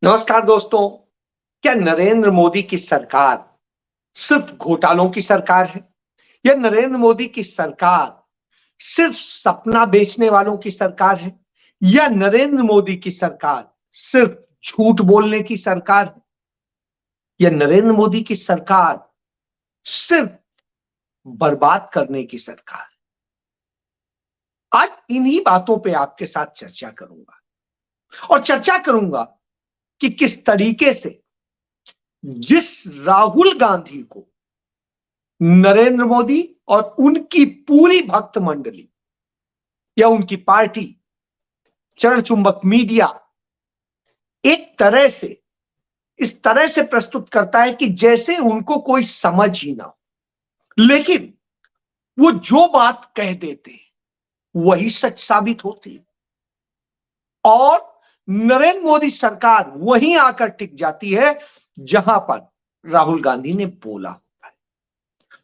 नमस्कार दोस्तों। क्या नरेंद्र मोदी की सरकार सिर्फ घोटालों की सरकार है या नरेंद्र मोदी की सरकार सिर्फ सपना बेचने वालों की सरकार है या नरेंद्र मोदी की सरकार सिर्फ झूठ बोलने की सरकार है या नरेंद्र मोदी की सरकार सिर्फ बर्बाद करने की सरकार है। आज इन्हीं बातों पे आपके साथ चर्चा करूंगा और चर्चा करूंगा कि किस तरीके से जिस राहुल गांधी को नरेंद्र मोदी और उनकी पूरी भक्त मंडली या उनकी पार्टी चरण चुंबक मीडिया एक तरह से इस तरह से प्रस्तुत करता है कि जैसे उनको कोई समझ ही ना हो, लेकिन वो जो बात कह देते हैं वही सच साबित होती है और नरेंद्र मोदी सरकार वहीं आकर टिक जाती है जहां पर राहुल गांधी ने बोला होता है।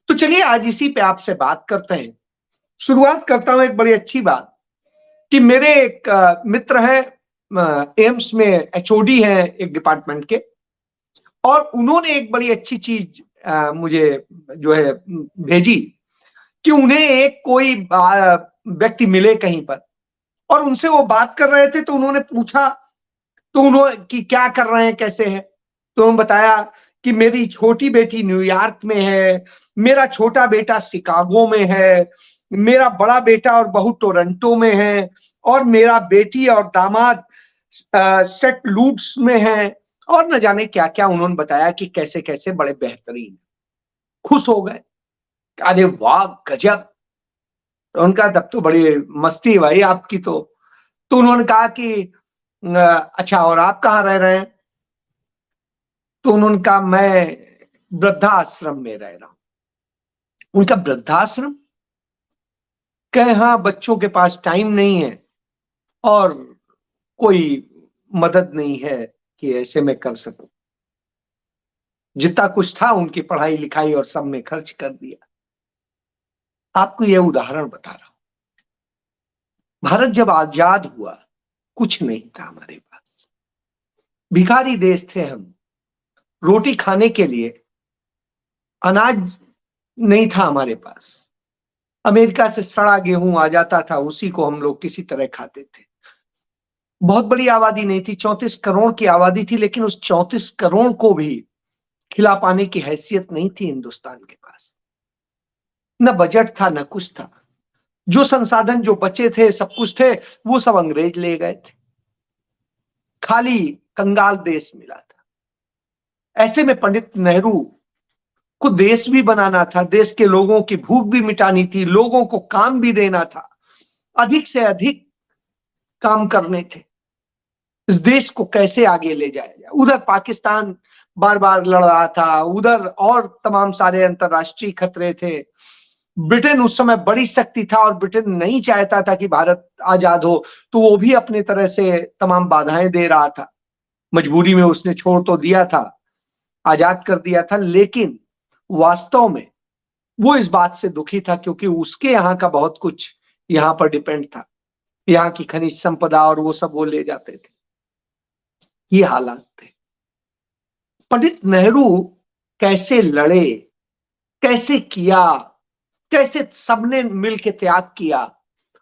तो चलिए आज इसी पे आपसे बात करते हैं। शुरुआत करता हूं एक बड़ी अच्छी बात कि मेरे एक मित्र हैं, एम्स में एचओडी हैं एक डिपार्टमेंट के, और उन्होंने एक बड़ी अच्छी चीज मुझे जो है भेजी कि उन्हें एक कोई व्यक्ति मिले कहीं पर और उनसे वो बात कर रहे थे तो उन्होंने पूछा तो उन्होंने कि क्या कर रहे हैं, कैसे हैं। तो उन्होंने बताया कि मेरी छोटी बेटी न्यूयॉर्क में है, मेरा छोटा बेटा शिकागो में है, मेरा बड़ा बेटा और बहू टोरंटो में है और मेरा बेटी और दामाद सेंट लूट्स में है और न जाने क्या क्या उन्होंने बताया कि कैसे कैसे बड़े बेहतरीन। खुश हो गए, अरे वाह गजब। तो उनका तब तो बड़ी मस्ती है भाई आपकी। तो उन्होंने कहा कि अच्छा और आप कहाँ रह रहे हैं। तो उन्होंने कहा मैं वृद्धाश्रम में रह रहा हूं। उनका वृद्धाश्रम कहे हाँ, बच्चों के पास टाइम नहीं है और कोई मदद नहीं है कि ऐसे में कर सकूं। जितना कुछ था उनकी पढ़ाई लिखाई और सब में खर्च कर दिया। आपको यह उदाहरण बता रहा हूं, भारत जब आजाद हुआ कुछ नहीं था हमारे पास, भिखारी देश थे हम। रोटी खाने के लिए अनाज नहीं था हमारे पास। अमेरिका से सड़ा गेहूं आ जाता था, उसी को हम लोग किसी तरह खाते थे। बहुत बड़ी आबादी नहीं थी, 34 करोड़ की आबादी थी, लेकिन उस 34 करोड़ को भी खिला पाने की हैसियत नहीं थी हिंदुस्तान के पास। न बजट था न कुछ था। जो संसाधन जो बचे थे, सब कुछ थे, वो सब अंग्रेज ले गए थे। खाली कंगाल देश मिला था। ऐसे में पंडित नेहरू को देश भी बनाना था, देश के लोगों की भूख भी मिटानी थी, लोगों को काम भी देना था, अधिक से अधिक काम करने थे। इस देश को कैसे आगे ले जाया जाए। उधर पाकिस्तान बार बार लड़ रहा था, उधर और तमाम सारे अंतरराष्ट्रीय खतरे थे। ब्रिटेन उस समय बड़ी शक्ति था और ब्रिटेन नहीं चाहता था कि भारत आजाद हो, तो वो भी अपने तरह से तमाम बाधाएं दे रहा था। मजबूरी में उसने छोड़ तो दिया था, आजाद कर दिया था, लेकिन वास्तव में वो इस बात से दुखी था क्योंकि उसके यहाँ का बहुत कुछ यहाँ पर डिपेंड था। यहाँ की खनिज संपदा और वो सब वो ले जाते थे। ये हालात थे। पंडित नेहरू कैसे लड़े, कैसे किया, कैसे सबने मिलकर त्याग किया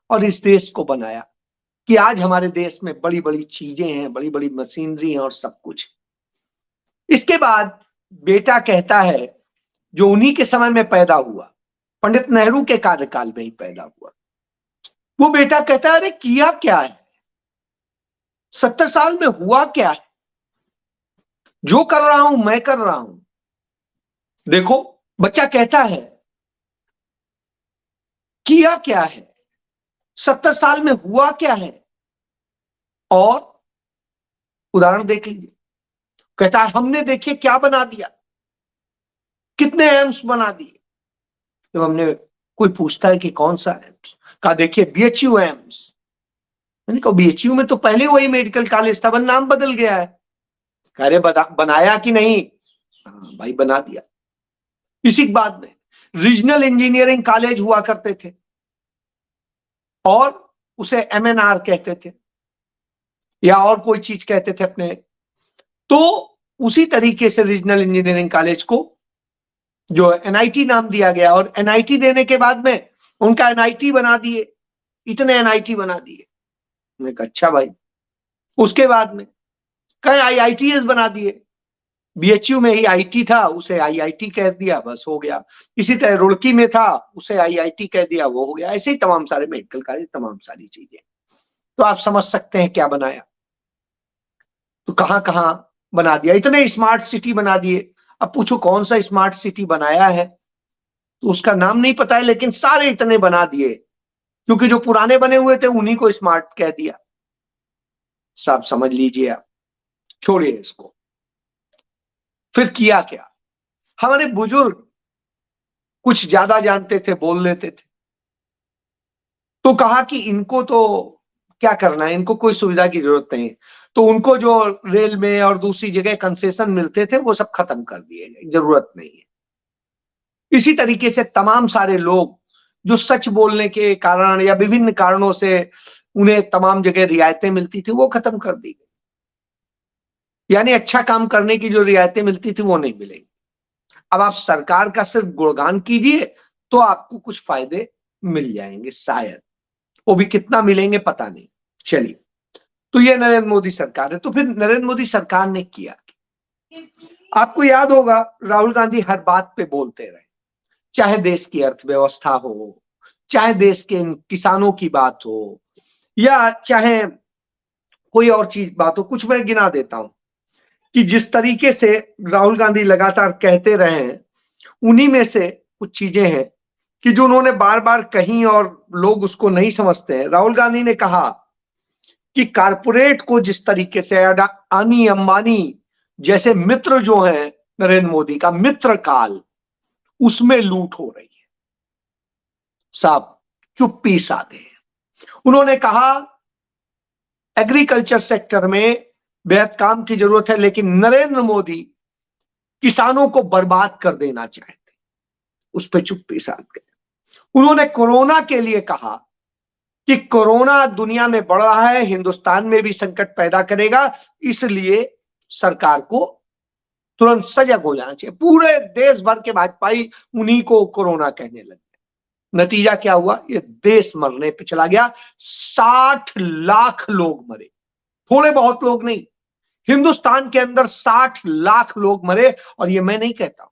और इस देश को बनाया कि आज हमारे देश में बड़ी बड़ी चीजें हैं, बड़ी बड़ी मशीनरी हैं और सब कुछ। इसके बाद बेटा कहता है, जो उन्हीं के समय में पैदा हुआ, पंडित नेहरू के कार्यकाल में ही पैदा हुआ, वो बेटा कहता है अरे किया क्या है, 70 साल में हुआ क्या है, जो कर रहा हूं मैं कर रहा हूं। देखो बच्चा कहता है किया क्या है, 70 साल में हुआ क्या है। और उदाहरण देख लीजिए, कहता है हमने देखिए क्या बना दिया, कितने एम्स बना दिए। जब हमने कोई पूछता है कि कौन सा एम्स, कहा देखिए बीएचयू एम्स। मैंने कहा बीएचयू में तो पहले वही मेडिकल कॉलेज था, नाम बदल गया है। अरे बनाया कि नहीं, हाँ भाई बना दिया। इसी के बाद में रीजनल इंजीनियरिंग कॉलेज हुआ करते थे और उसे एमएनआर कहते थे या और कोई चीज कहते थे अपने तो उसी तरीके से रीजनल इंजीनियरिंग कॉलेज को जो एनआईटी नाम दिया गया, और एनआईटी देने के बाद में उनका एनआईटी बना दिए, इतने एनआईटी बना दिए। मैंने कहा अच्छा भाई। उसके बाद में कई आईआईटीएस बना दिए, बीएचयू में ही आईटी था, उसे आईआईटी कह दिया, बस हो गया। इसी तरह रुड़की में था, उसे आईआईटी कह दिया, वो हो गया। ऐसे ही तमाम सारे मेडिकल कॉलेज, तमाम सारी चीजें। तो आप समझ सकते हैं क्या बनाया। तो कहां कहां बना दिया, इतने स्मार्ट सिटी बना दिए। अब पूछो कौन सा स्मार्ट सिटी बनाया है, तो उसका नाम नहीं पता है, लेकिन सारे इतने बना दिए, क्योंकि जो पुराने बने हुए थे उन्हीं को स्मार्ट कह दिया। साहब समझ लीजिए आप, छोड़िए इसको। फिर किया क्या, हमारे बुजुर्ग कुछ ज्यादा जानते थे, बोल लेते थे, तो कहा कि इनको तो क्या करना है, इनको कोई सुविधा की जरूरत नहीं। तो उनको जो रेल में और दूसरी जगह कंसेशन मिलते थे वो सब खत्म कर दिए गए, जरूरत नहीं है। इसी तरीके से तमाम सारे लोग जो सच बोलने के कारण या विभिन्न कारणों से उन्हें तमाम जगह रियायतें मिलती थी, वो खत्म कर दी गई। यानी अच्छा काम करने की जो रियायतें मिलती थी वो नहीं मिलेगी। अब आप सरकार का सिर्फ गुणगान कीजिए तो आपको कुछ फायदे मिल जाएंगे, शायद वो भी कितना मिलेंगे पता नहीं। चलिए, तो ये नरेंद्र मोदी सरकार है। तो फिर नरेंद्र मोदी सरकार ने किया, आपको याद होगा राहुल गांधी हर बात पे बोलते रहे, चाहे देश की अर्थव्यवस्था हो, चाहे देश के किसानों की बात हो, या चाहे कोई और चीज बात हो। कुछ मैं गिना देता हूं कि जिस तरीके से राहुल गांधी लगातार कहते रहे हैं, उन्हीं में से कुछ चीजें हैं कि जो उन्होंने बार बार कही और लोग उसको नहीं समझते हैं। राहुल गांधी ने कहा कि कारपोरेट को जिस तरीके से अडानी अंबानी जैसे मित्र जो हैं नरेंद्र मोदी का मित्र काल, उसमें लूट हो रही है। साहब चुप्पी साधे। उन्होंने कहा एग्रीकल्चर सेक्टर में बेहद काम की जरूरत है, लेकिन नरेंद्र मोदी किसानों को बर्बाद कर देना चाहते, उस पर चुप्पी साध गए। उन्होंने कोरोना के लिए कहा कि कोरोना दुनिया में बढ़ रहा है, हिंदुस्तान में भी संकट पैदा करेगा, इसलिए सरकार को तुरंत सजग हो जाना चाहिए। पूरे देश भर के भाजपाई उन्हीं को कोरोना कहने लगे। नतीजा क्या हुआ, ये देश मरने पे चला गया। 60 लाख लोग मरे, थोड़े बहुत लोग नहीं, हिंदुस्तान के अंदर 60 लाख लोग मरे। और ये मैं नहीं कहता हूं,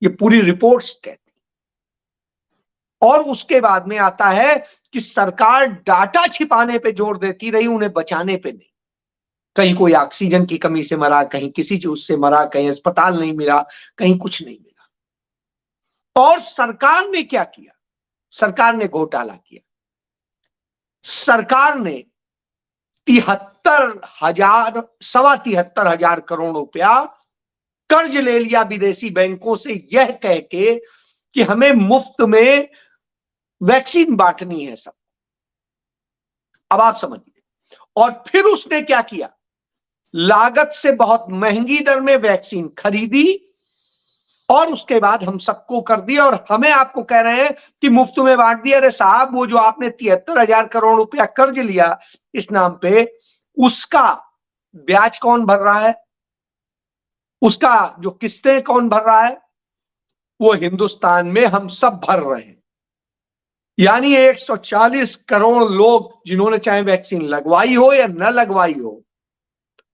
ये पूरी रिपोर्ट्स कहती। और उसके बाद में आता है कि सरकार डाटा छिपाने पे जोर देती रही, उन्हें बचाने पे नहीं। कहीं कोई ऑक्सीजन की कमी से मरा, कहीं किसी चीज से मरा, कहीं अस्पताल नहीं मिला, कहीं कुछ नहीं मिला। और सरकार ने क्या किया, सरकार ने घोटाला किया। सरकार ने 73,000 करोड़ रुपया कर्ज ले लिया विदेशी बैंकों से, यह कह के कि हमें मुफ्त में वैक्सीन बांटनी है सब। अब आप समझिए। और फिर उसने क्या किया, लागत से बहुत महंगी दर में वैक्सीन खरीदी और उसके बाद हम सबको कर दिया, और हमें आपको कह रहे हैं कि मुफ्त में बांट दिया। अरे साहब, वो जो आपने 73,000 करोड़ रुपया कर्ज लिया इस नाम पे, उसका ब्याज कौन भर रहा है, उसका जो किस्तें कौन भर रहा है, वो हिंदुस्तान में हम सब भर रहे हैं। यानी 140 करोड़ लोग जिन्होंने चाहे वैक्सीन लगवाई हो या न लगवाई हो,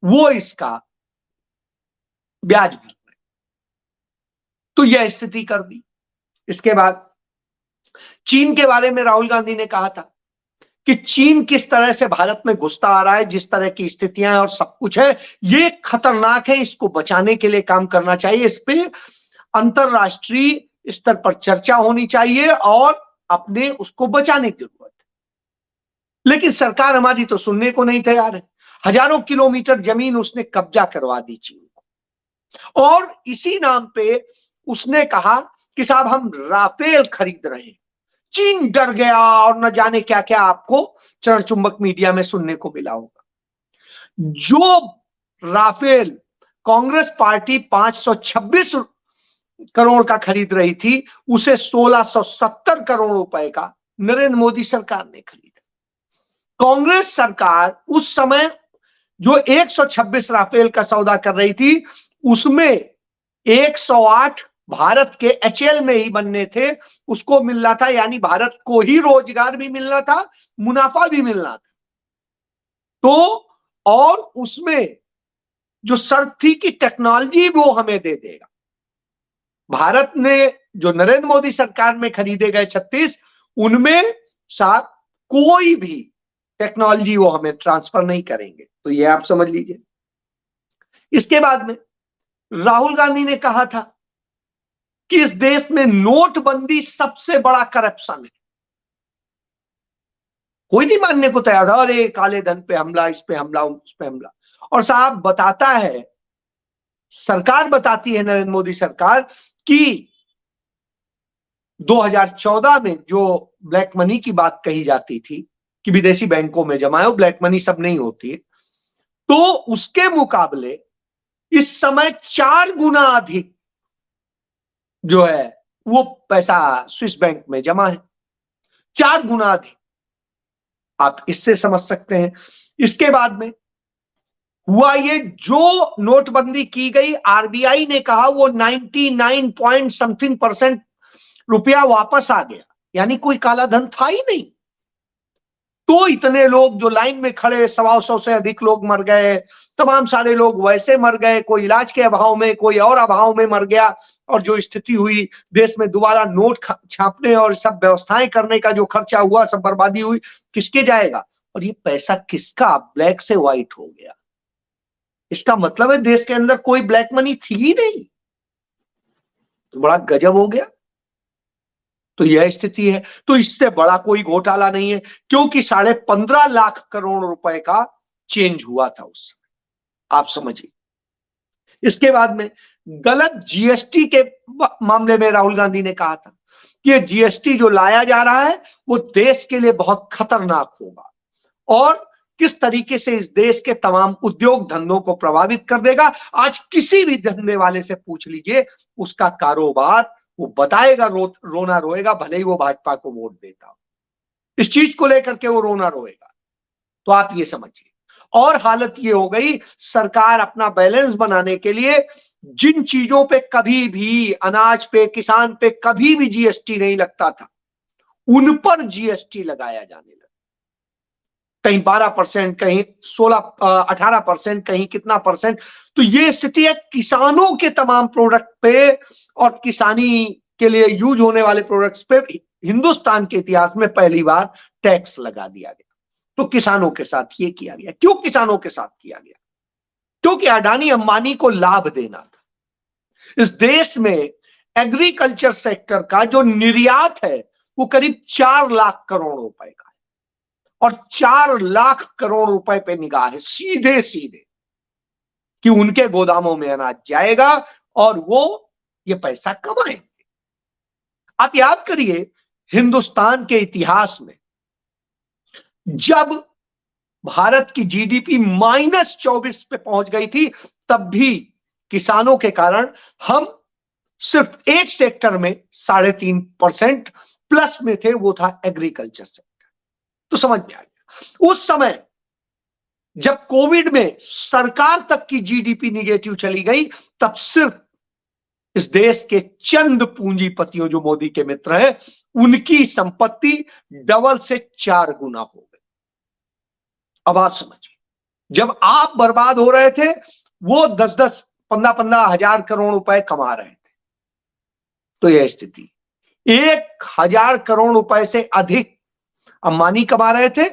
वो इसका ब्याज भर रहे। तो यह स्थिति कर दी। इसके बाद चीन के बारे में राहुल गांधी ने कहा था कि चीन किस तरह से भारत में घुसता आ रहा है, जिस तरह की स्थितियां और सब कुछ है, ये खतरनाक है, इसको बचाने के लिए काम करना चाहिए, इस पे अंतरराष्ट्रीय स्तर पर चर्चा होनी चाहिए और अपने उसको बचाने की जरूरत है। लेकिन सरकार हमारी तो सुनने को नहीं तैयार है। हजारों किलोमीटर जमीन उसने कब्जा करवा दी चीन को, और इसी नाम पे उसने कहा कि साहब हम राफेल खरीद रहे हैं। चीन डर गया और न जाने क्या क्या आपको चरण चुंबक मीडिया में सुनने को मिला होगा। जो राफेल कांग्रेस पार्टी 526 करोड़ का खरीद रही थी, उसे 1670 करोड़ रुपए का नरेंद्र मोदी सरकार ने खरीदा। कांग्रेस सरकार उस समय जो 126 राफेल का सौदा कर रही थी, उसमें 108 भारत के एचएएल में ही बनने थे, उसको मिल रहा था, यानी भारत को ही रोजगार भी मिलना था, मुनाफा भी मिलना था। तो और उसमें जो शर्त थी कि टेक्नोलॉजी वो हमें दे देगा। भारत ने जो नरेंद्र मोदी सरकार में खरीदे गए 36, उनमें साथ कोई भी टेक्नोलॉजी वो हमें ट्रांसफर नहीं करेंगे। तो ये आप समझ लीजिए। इसके बाद में राहुल गांधी ने कहा था कि इस देश में नोटबंदी सबसे बड़ा करप्शन है। कोई नहीं मानने को तैयार था, अरे काले धन पे हमला, इस पे हमला, उस पे हमला। और साहब बताता है, सरकार बताती है, नरेंद्र मोदी सरकार, कि 2014 में जो ब्लैक मनी की बात कही जाती थी कि विदेशी बैंकों में जमा है, ब्लैक मनी सब नहीं होती है, तो उसके मुकाबले इस समय 4 गुना अधिक जो है वो पैसा स्विस बैंक में जमा है, 4 गुना अधिक। आप इससे समझ सकते हैं। इसके बाद में हुआ ये, जो नोटबंदी की गई, आरबीआई ने कहा वो 99 पॉइंट समथिंग % रुपया वापस आ गया, यानी कोई काला धन था ही नहीं। तो इतने लोग जो लाइन में खड़े, 125 से अधिक लोग मर गए, तमाम सारे लोग वैसे मर गए, कोई इलाज के अभाव में, कोई और अभाव में मर गया। और जो स्थिति हुई देश में, दोबारा नोट छापने और सब व्यवस्थाएं करने का जो खर्चा हुआ, सब बर्बादी हुई, किसके जाएगा? और ये पैसा किसका ब्लैक से व्हाइट हो गया? इसका मतलब है देश के अंदर कोई ब्लैक मनी थी ही नहीं। तो बड़ा गजब हो गया। तो यह स्थिति है। तो इससे बड़ा कोई घोटाला नहीं है, क्योंकि 15.5 लाख करोड़ रुपए का चेंज हुआ था उस समय। आप समझिए। इसके बाद में गलत जीएसटी के मामले में राहुल गांधी ने कहा था कि ये जीएसटी जो लाया जा रहा है वो देश के लिए बहुत खतरनाक होगा और किस तरीके से इस देश के तमाम उद्योग धंधों को प्रभावित कर देगा। आज किसी भी धंधे वाले से पूछ लीजिए, उसका कारोबार वो बताएगा, रोना रोएगा, भले ही वो भाजपा को वोट देता हो, इस चीज को लेकर के वो रोना रोएगा। तो आप ये समझिए। और हालत ये हो गई, सरकार अपना बैलेंस बनाने के लिए जिन चीजों पे कभी भी, अनाज पे, किसान पे कभी भी जीएसटी नहीं लगता था, उन पर जीएसटी लगाया जाने लगा। कहीं 12%, कहीं 18%, कहीं कितना %। तो ये स्थिति है। किसानों के तमाम प्रोडक्ट पे और किसानी के लिए यूज होने वाले प्रोडक्ट्स पे हिंदुस्तान के इतिहास में पहली बार टैक्स लगा दिया गया। तो किसानों के साथ ये किया गया। क्यों किसानों के साथ किया गया? क्योंकि अडानी अंबानी को लाभ देना था। इस देश में एग्रीकल्चर सेक्टर का जो निर्यात है वो करीब 4 लाख करोड़ रुपए का है, और 4 लाख करोड़ रुपए पे निगाह है सीधे सीधे कि उनके गोदामों में अनाज जाएगा और वो ये पैसा कमाएंगे। आप याद करिए, हिंदुस्तान के इतिहास में जब भारत की जीडीपी -24 पे पहुंच गई थी, तब भी किसानों के कारण हम सिर्फ एक सेक्टर में 3.5% प्लस में थे, वो था एग्रीकल्चर सेक्टर। तो समझ में आ गया। उस समय जब कोविड में सरकार तक की जीडीपी निगेटिव चली गई, तब सिर्फ इस देश के चंद पूंजीपतियों जो मोदी के मित्र हैं, उनकी संपत्ति डबल से 4 गुना हो गई। अब आप समझिए, जब आप बर्बाद हो रहे थे, वो 10-10, 15-15 हजार करोड़ रुपए कमा रहे थे। तो यह स्थिति, 1,000 करोड़ रुपए से अधिक अंबानी कमा रहे थे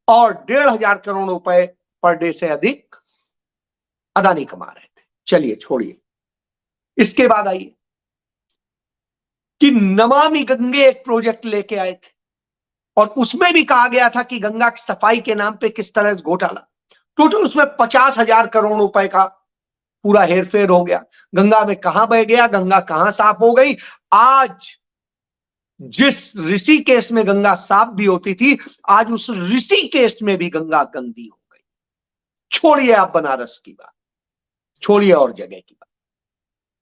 और 1,500 करोड़ रुपए पर डे से अधिक अदानी कमा रहे थे। चलिए छोड़िए। इसके बाद आइए कि नमामि गंगे एक प्रोजेक्ट लेके आए थे और उसमें भी कहा गया था कि गंगा की सफाई के नाम पे किस तरह से घोटाला। टोटल उसमें 50,000 करोड़ रुपए का पूरा हेरफेर हो गया। गंगा में कहां बह गया, गंगा कहां साफ हो गई। आज जिस ऋषिकेश में गंगा साफ भी होती थी, आज उस ऋषिकेश में भी गंगा गंदी हो गई। छोड़िए आप बनारस की बात, छोड़िए और जगह की बात।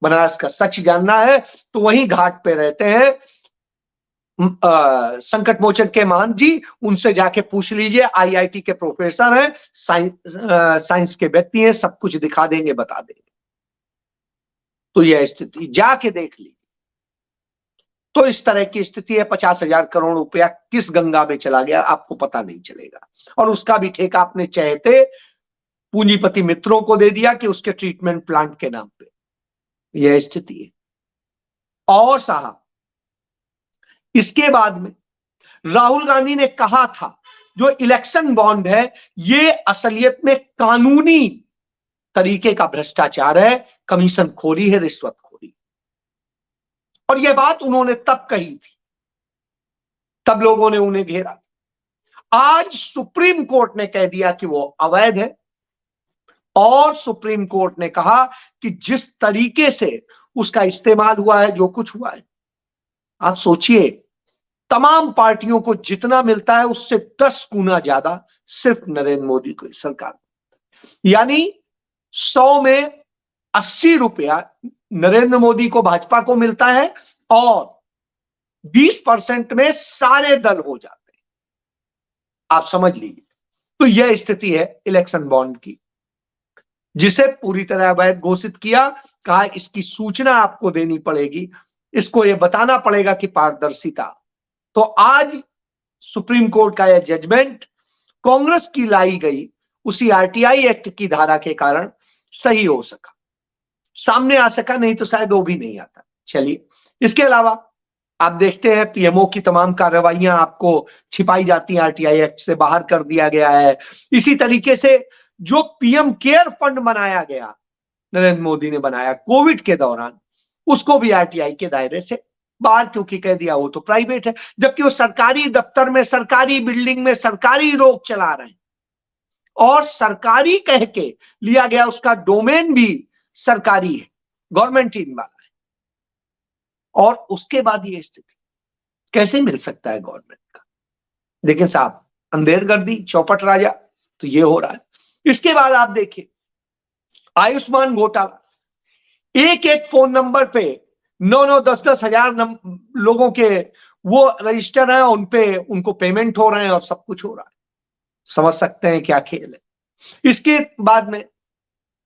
बनारस का सच जानना है तो वहीं घाट पे रहते हैं, संकट मोचन के महंत जी, उनसे जाके पूछ लीजिए, आईआईटी के प्रोफेसर हैं, साइंस के व्यक्ति हैं, सब कुछ दिखा देंगे, बता देंगे। तो यह स्थिति जाके देख लीजिए। तो इस तरह की स्थिति है। 50,000 करोड़ रुपया किस गंगा में चला गया आपको पता नहीं चलेगा, और उसका भी ठेका अपने चहेते पूंजीपति मित्रों को दे दिया कि उसके ट्रीटमेंट प्लांट के नाम पे। यह स्थिति है। और साहब, इसके बाद में राहुल गांधी ने कहा था जो इलेक्शन बॉन्ड है ये असलियत में कानूनी तरीके का भ्रष्टाचार है, कमीशन खोरी है, रिश्वत खोरी। और यह बात उन्होंने तब कही थी, तब लोगों ने उन्हें घेरा। आज सुप्रीम कोर्ट ने कह दिया कि वो अवैध है, और सुप्रीम कोर्ट ने कहा कि जिस तरीके से उसका इस्तेमाल हुआ है, जो कुछ हुआ है, आप सोचिए, तमाम पार्टियों को जितना मिलता है उससे 10 गुना ज्यादा सिर्फ नरेंद्र मोदी की सरकार, यानी 100 में 80 रुपया नरेंद्र मोदी को, भाजपा को मिलता है, और 20% में सारे दल हो जाते हैं। आप समझ लीजिए। तो यह स्थिति है इलेक्शन बॉन्ड की, जिसे पूरी तरह अवैध घोषित किया। कहा इसकी सूचना आपको देनी पड़ेगी, इसको यह बताना पड़ेगा कि पारदर्शिता। तो आज सुप्रीम कोर्ट का यह जजमेंट कांग्रेस की लाई गई उसी आरटीआई एक्ट की धारा के कारण सही हो सका, सामने आ सका, नहीं तो शायद वो भी नहीं आता। चलिए, इसके अलावा आप देखते हैं पीएमओ की तमाम कार्रवाइयां आपको छिपाई जाती हैं, आरटीआई एक्ट से बाहर कर दिया गया है। इसी तरीके से जो पीएम केयर फंड बनाया गया, नरेंद्र मोदी ने बनाया कोविड के दौरान, उसको भी आरटीआई के दायरे से बाहर, क्योंकि कह दिया वो तो प्राइवेट है, जबकि वो सरकारी दफ्तर में, सरकारी बिल्डिंग में सरकारी लोग चला रहे हैं, और सरकारी कह के लिया गया, उसका डोमेन भी सरकारी है, गवर्नमेंट इन वाला है। और उसके बाद ये स्थिति कैसे मिल सकता है गवर्नमेंट का? देखिए साहब, अंधेरगर्दी, चौपट राजा, तो ये हो रहा है। इसके बाद आप देखिए आयुष्मान घोटाला, एक एक फोन नंबर पे 9-9, 10-10 हजार लोगों के वो रजिस्टर हैं, उनपे उनको पेमेंट हो रहे हैं और सब कुछ हो रहा है। समझ सकते हैं क्या खेल है। इसके बाद में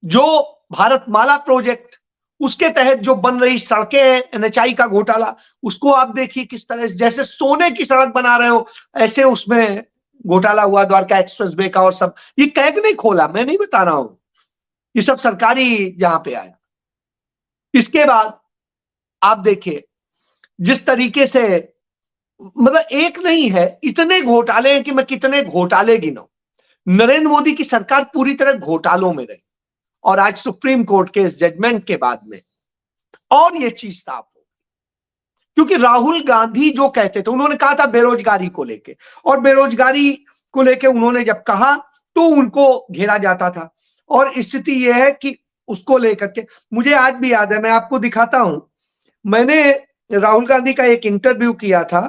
जो भारतमाला प्रोजेक्ट, उसके तहत जो बन रही सड़कें हैं, एनएचआई का घोटाला, उसको आप देखिए किस तरह से, जैसे सोने की सड़क बना रहे हो ऐसे उसमें घोटाला हुआ, द्वारका एक्सप्रेस वे का। और सब ये कैग नहीं खोला, मैं नहीं बता रहा हूं, ये सब सरकारी जहां पे आया। इसके बाद आप देखिए जिस तरीके से, मतलब एक नहीं है, इतने घोटाले हैं कि मैं कितने घोटाले गिनाऊं। नरेंद्र मोदी की सरकार पूरी तरह घोटालों में रही, और आज सुप्रीम कोर्ट के इस जजमेंट के बाद में और ये चीज साफ हो, क्योंकि राहुल गांधी जो कहते थे, उन्होंने कहा था बेरोजगारी को लेके, और बेरोजगारी को लेके उन्होंने जब कहा तो उनको घेरा जाता था। और स्थिति यह है कि उसको लेकर के, मुझे आज भी याद है, मैं आपको दिखाता हूं, मैंने राहुल गांधी का एक इंटरव्यू किया था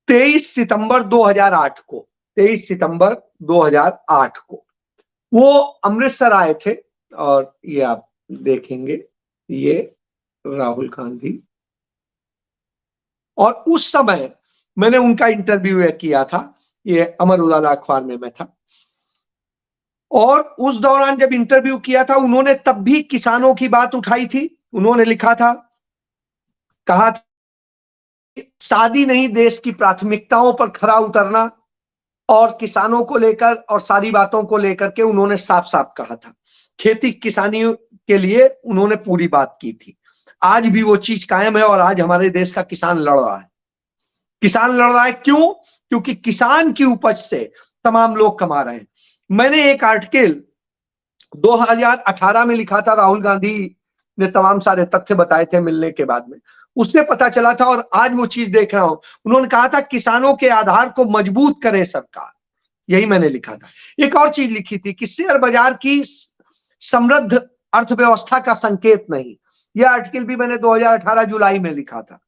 23 सितंबर 2008 को, 23 सितंबर 2008 को। वो अमृतसर आए थे, और ये आप देखेंगे, ये राहुल गांधी, और उस समय मैंने उनका इंटरव्यू किया था, ये अमर उजाला अखबार में मैं था। और उस दौरान जब इंटरव्यू किया था, उन्होंने तब भी किसानों की बात उठाई थी। उन्होंने लिखा था, कहा था, शादी नहीं, देश की प्राथमिकताओं पर खरा उतरना, और किसानों को लेकर और सारी बातों को लेकर के उन्होंने साफ साफ कहा था। खेती किसानी के लिए उन्होंने पूरी बात की थी। आज भी वो चीज कायम है, और आज हमारे देश का किसान लड़ रहा है। किसान लड़ रहा है क्यों? क्योंकि किसान की उपज से तमाम लोग कमा रहे हैं। मैंने एक आर्टिकल 2018 में लिखा था, राहुल गांधी ने तमाम सारे तथ्य बताए थे मिलने के बाद में, उससे पता चला था, और आज वो चीज देख रहा हूं। उन्होंने कहा था किसानों के आधार को मजबूत करे सरकार, यही मैंने लिखा था। एक और चीज लिखी थी कि शेयर बाजार की समृद्ध अर्थव्यवस्था का संकेत नहीं, यह आर्टिकल भी मैंने 2018 जुलाई में लिखा था।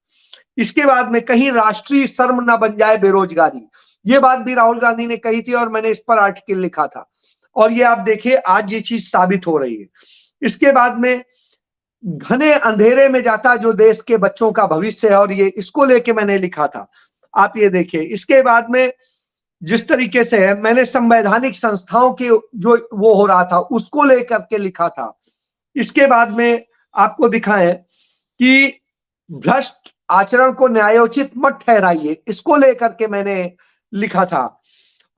इसके बाद में कहीं राष्ट्रीय शर्म ना बन जाए बेरोजगारी, ये बात भी राहुल गांधी ने कही थी, और मैंने इस पर आर्टिकल लिखा था। और ये आप देखिए आज ये चीज साबित हो रही है। इसके बाद में घने अंधेरे में जाता जो देश के बच्चों का भविष्य है, और ये इसको लेके मैंने लिखा था। आप ये देखिए, इसके बाद में जिस तरीके से है, मैंने संवैधानिक संस्थाओं के जो वो हो रहा था उसको लेकर के लिखा था। इसके बाद में आपको दिखाएं कि भ्रष्ट आचरण को न्यायोचित मत ठहराइए, इसको लेकर के मैंने लिखा था।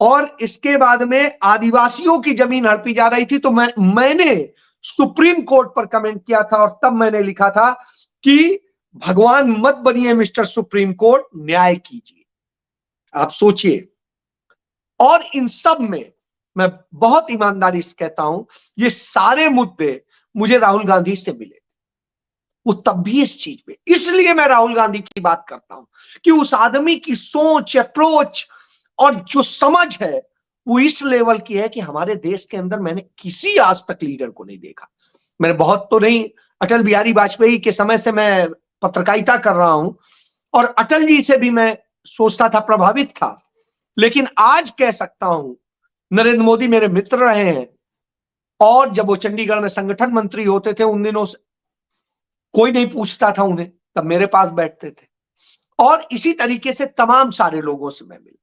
और इसके बाद में आदिवासियों की जमीन हड़पी जा रही थी, तो मैंने सुप्रीम कोर्ट पर कमेंट किया था, और तब मैंने लिखा था कि भगवान मत बनिए मिस्टर सुप्रीम कोर्ट, न्याय कीजिए। आप सोचिए। और इन सब में मैं बहुत ईमानदारी से कहता हूं, ये सारे मुद्दे मुझे राहुल गांधी से मिले, वो तब भी इस चीज पे, इसलिए मैं राहुल गांधी की बात करता हूं कि उस आदमी की सोच, अप्रोच और जो समझ है वो इस लेवल की है कि हमारे देश के अंदर मैंने किसी आज तक लीडर को नहीं देखा। मैंने बहुत तो नहीं, अटल बिहारी वाजपेयी के समय से मैं पत्रकारिता कर रहा हूं, और अटल जी से भी मैं सोचता था, प्रभावित था, लेकिन आज कह सकता हूं नरेंद्र मोदी मेरे मित्र रहे हैं। और जब वो चंडीगढ़ में संगठन मंत्री होते थे, उन दिनों से कोई नहीं पूछता था उन्हें, तब मेरे पास बैठते थे। और इसी तरीके से तमाम सारे लोगों से मैं मिला।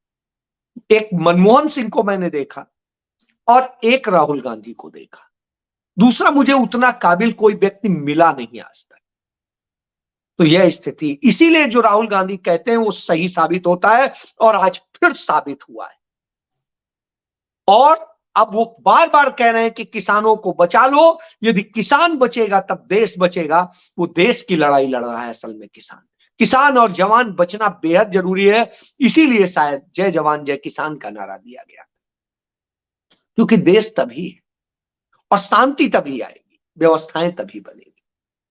एक मनमोहन सिंह को मैंने देखा और एक राहुल गांधी को देखा। दूसरा मुझे उतना काबिल कोई व्यक्ति मिला नहीं आज तक। तो यह स्थिति, इसीलिए जो राहुल गांधी कहते हैं वो सही साबित होता है, और आज फिर साबित हुआ है। और अब वो बार बार कह रहे हैं कि किसानों को बचा लो, यदि किसान बचेगा तब देश बचेगा। वो देश की लड़ाई लड़ रहा है असल में किसान। किसान और जवान बचना बेहद जरूरी है, इसीलिए शायद जय जवान जय किसान का नारा दिया गया, क्योंकि देश तभी है और शांति तभी आएगी, व्यवस्थाएं तभी बनेगी।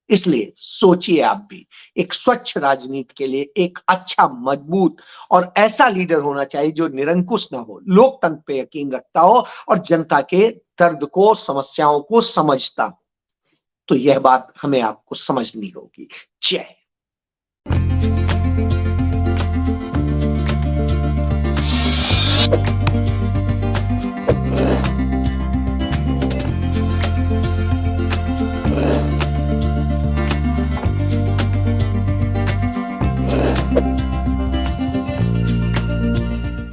इसलिए सोचिए आप भी, एक स्वच्छ राजनीति के लिए एक अच्छा, मजबूत और ऐसा लीडर होना चाहिए जो निरंकुश ना हो, लोकतंत्र पे यकीन रखता हो और जनता के दर्द को, समस्याओं को समझता हो। तो यह बात हमें आपको समझनी होगी। जय।